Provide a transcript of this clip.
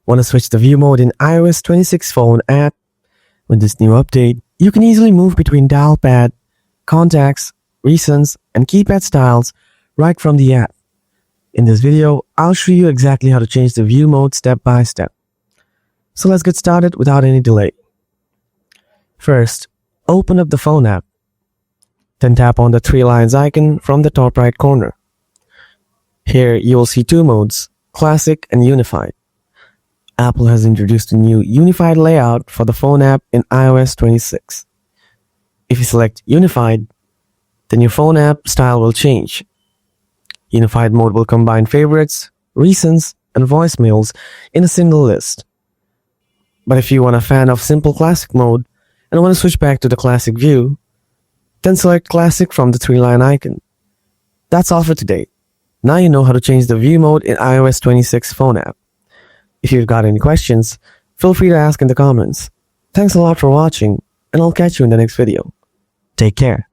Want to switch the view mode in iOS 26 phone app? With this new update, you can easily move between dial pad, contacts, recents, and keypad styles right from the app. In this video, I'll show you exactly how to change the view mode step by step. So let's get started without any delay. First, open up the phone app. Then tap on the three lines icon from the top right corner. Here you will see two modes, Classic and Unified. Apple has introduced a new unified layout for the phone app in iOS 26. If you select Unified, then your phone app style will change. Unified mode will combine favorites, recents, and voicemails in a single list. But if you are a fan of simple Classic mode and want to switch back to the Classic view, then select Classic from the three-line icon. That's all for today. Now you know how to change the view mode in iOS 26 phone app. If you've got any questions, feel free to ask in the comments. Thanks a lot for watching, and I'll catch you in the next video. Take care.